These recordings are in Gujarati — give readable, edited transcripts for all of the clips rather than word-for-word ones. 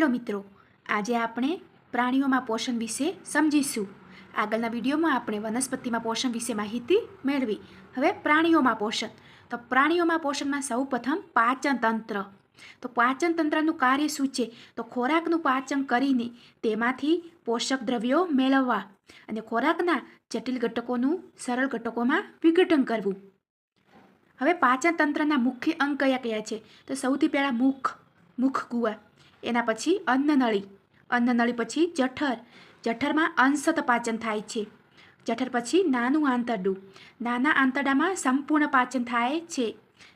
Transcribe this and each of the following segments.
હેલો મિત્રો, આજે આપણે પ્રાણીઓમાં પોષણ વિશે સમજીશું. આગળના વિડીયોમાં આપણે વનસ્પતિમાં પોષણ વિશે માહિતી મેળવી. હવે પ્રાણીઓમાં પોષણ. તો પ્રાણીઓમાં પોષણમાં સૌ પ્રથમ પાચન તંત્ર. તો પાચન તંત્રનું કાર્ય શું છે? તો ખોરાકનું પાચન કરીને તેમાંથી પોષક દ્રવ્યો મેળવવા અને ખોરાકના જટિલ ઘટકોનું સરળ ઘટકોમાં વિઘટન કરવું. હવે પાચન તંત્રના મુખ્ય અંગ કયા કયા છે? તો સૌથી પહેલાં મુખ ગુહા, એના પછી અન્નનળી પછી જઠર, જઠરમાં અંશત પાચન થાય છે. જઠર પછી નાનું આંતરડું, નાના આંતરડામાં સંપૂર્ણ પાચન થાય છે.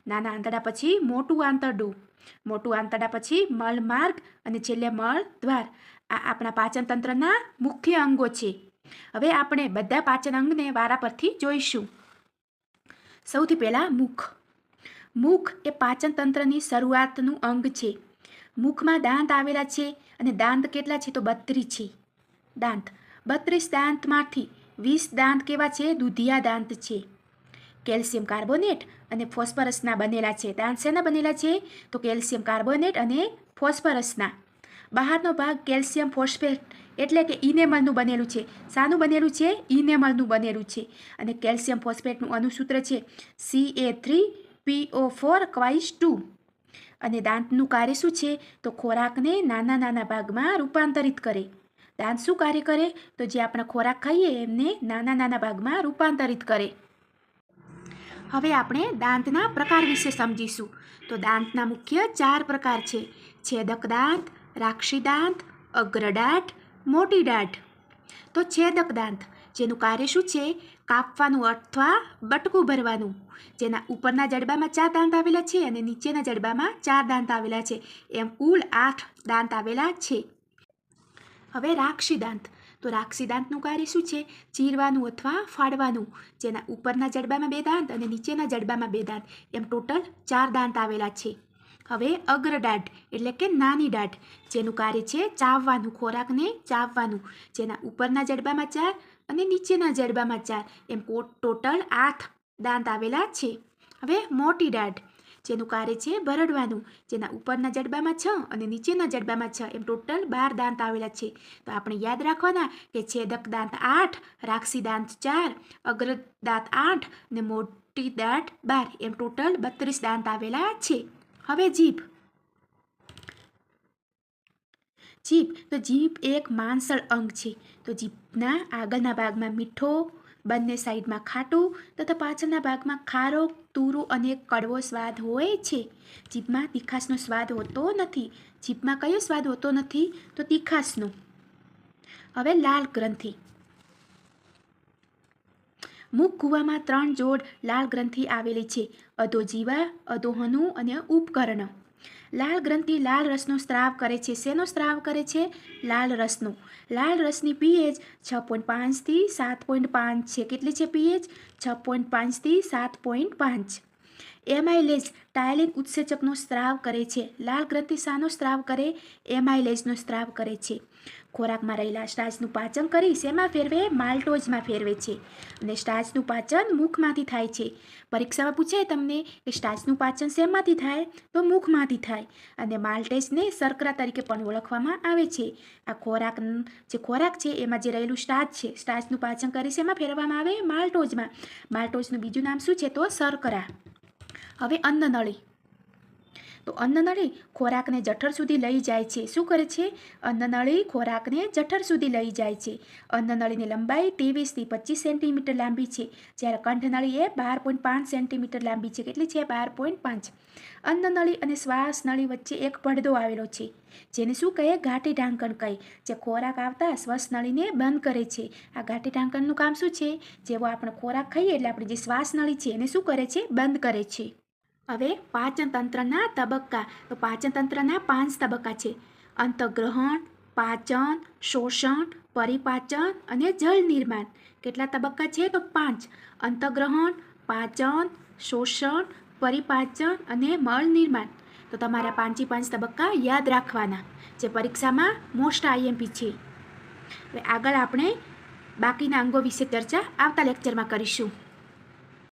નાના આંતરડા પછી મોટું આંતરડું, મોટું આંતરડા પછી મળમાર્ગ અને છેલ્લે મળદ્વાર. આ આપણા પાચન તંત્રના મુખ્ય અંગો છે. હવે આપણે બધા પાચન અંગને વારા પરથી જોઈશું. સૌથી પહેલાં મુખ એ પાચન તંત્રની શરૂઆતનું અંગ છે. મુખમાં દાંત આવેલા છે અને દાંત કેટલા છે? તો 32 છે. દાંત 32 દાંતમાંથી 20 દાંત કેવા છે? દૂધિયા દાંત છે. કેલ્શિયમ કાર્બોનેટ અને ફોસ્ફરસના બનેલા છે. દાંત શેના બનેલા છે? તો કેલ્શિયમ કાર્બોનેટ અને ફોસ્ફરસના. બહારનો ભાગ કેલ્શિયમ ફોસ્ફેટ એટલે કે ઇનેમલનું બનેલું છે. શાનું બનેલું છે? ઇનેમલનું બનેલું છે. અને કેલ્શિયમ ફોસ્ફેટનું અણુસૂત્ર છે Ca3PO4 અને દાંતનું કાર્ય શું છે? તો ખોરાકને નાના નાના ભાગમાં રૂપાંતરિત કરે. દાંત શું કાર્ય કરે? તો જે આપણે ખોરાક ખાઈએ એમને નાના નાના ભાગમાં રૂપાંતરિત કરે. હવે આપણે દાંતના પ્રકાર વિશે સમજીશું. તો દાંતના મુખ્ય 4 પ્રકાર છે: છેદક દાંત, રાક્ષી દાંત, અગ્રદાંત, મોટી દાંત. તો છેદક દાંત, જેનું કાર્ય શું છે? કાપવાનું અથવા બટકું ભરવાનું. જેના ઉપરના જડબામાં 4 દાંત આવેલા છે અને નીચેના જડબામાં 4 દાંત આવેલા છે. એમ કુલ 8 દાંત આવેલા છે. હવે રાક્ષી દાંત. તો રાક્ષી દાંતનું કાર્ય શું છે? ચીરવાનું અથવા ફાડવાનું. જેના ઉપરના જડબામાં 2 દાંત અને નીચેના જડબામાં 2 દાંત. એમ ટોટલ 4 દાંત આવેલા છે. હવે અગ્રદાંત એટલે કે નાની દાંત, જેનું કાર્ય છે ચાવવાનું, ખોરાકને ચાવવાનું. જેના ઉપરના જડબામાં 4 અને નીચેના જડબામાં 4. એમ ટોટલ 8 દાંત આવેલા છે. હવે મોટી દાંત, જેનું કાર્ય છે ભરડવાનું. જેના ઉપરના જડબામાં 6 અને નીચેના જડબામાં 6. એમ ટોટલ 12 દાંત આવેલા છે. તો આપણે યાદ રાખવાના કે છેદક દાંત 8, રાક્ષી દાંત 4, અગ્ર દાંત 8 અને મોટી દાંત 12. એમ ટોટલ 32 દાંત આવેલા છે. હવે જીભ. તો જીભ એક માંસળ અંગ છે. તો જીભના આગળના ભાગમાં મીઠો, બંને સાઈડમાં ખાટું તથા પાછળના ભાગમાં ખારો, તુરું અને કડવો સ્વાદ હોય છે. જીભમાં તીખાશનો સ્વાદ હોતો નથી. જીભમાં કયો સ્વાદ હોતો નથી? તો તીખાશનો. હવે લાળ ગ્રંથિ. મુખ ગુહામાં 3 જોડ લાળ ગ્રંથિ આવેલી છે: અધોજીવા, અધોહનુ અને ઉપકર્ણ. લાળ ગ્રંથિ લાળ રસનો સ્ત્રાવ કરે છે. શેનો સ્ત્રાવ કરે છે? લાળ રસનો. લાળ રસની pH 6.5 થી 7.5 છે. કેટલી છે pH? 6.5 થી 7.5. એમાઇલેઝ ટાયલિન ઉત્સેચકનો સ્ત્રાવ કરે છે. લાળ ગ્રંથિ શાનો સ્ત્રાવ કરે? એમાઇલેઝનો સ્ત્રાવ કરે છે. ખોરાકમાં રહેલા સ્ટાર્ચનું પાચન કરી શેમાં ફેરવે? માલ્ટોઝમાં ફેરવે છે. અને સ્ટાર્ચનું પાચન મુખમાંથી થાય છે. પરીક્ષામાં પૂછાય તમને કે સ્ટાર્ચનું પાચન શેમાંથી થાય? તો મુખમાંથી થાય. અને માલ્ટેઝને શર્કરા તરીકે પણ ઓળખવામાં આવે છે. આ ખોરાક છે એમાં જે રહેલું સ્ટાર્ચ છે, સ્ટાર્ચનું પાચન કરી શેમાં ફેરવવામાં આવે? માલ્ટોઝમાં. માલ્ટોઝનું બીજું નામ શું છે? તો શર્કરા. હવે અન્નનળી. તો અન્નનળી ખોરાકને જઠર સુધી લઈ જાય છે. શું કરે છે? અન્નનળી ખોરાકને જઠર સુધી લઈ જાય છે. અન્નનળીની લંબાઈ 23 થી 25 સેન્ટીમીટર લાંબી છે. જ્યારે કંઠનળી એ 12.5 સેન્ટીમીટર લાંબી છે. કેટલી છે? 12.5. અન્નનળી અને શ્વાસનળી વચ્ચે એક પડદો આવેલો છે, જેને શું કહે? ઘાટી ઢાંકણ કહે, જે ખોરાક આવતા શ્વાસનળીને બંધ કરે છે. આ ઘાટી ઢાંકણનું કામ શું છે? જેવો આપણે ખોરાક ખાઈએ એટલે આપણી જે શ્વાસનળી છે એને શું કરે છે? બંધ કરે છે. હવે પાચન તંત્રના તબક્કા. તો પાચન તંત્રના 5 તબક્કા છે: અંતઃગ્રહણ, પાચન, શોષણ, પરિપાચન અને જળ નિર્માણ. કેટલા તબક્કા છે? તો 5. અંતઃગ્રહણ, પાચન, શોષણ, પરિપાચન અને મળ નિર્માણ. તો તમારે 5 તબક્કા યાદ રાખવાના, જે પરીક્ષામાં મોસ્ટ IMP છે. હવે આગળ આપણે બાકીના અંગો વિશે ચર્ચા આવતા લેક્ચરમાં કરીશું.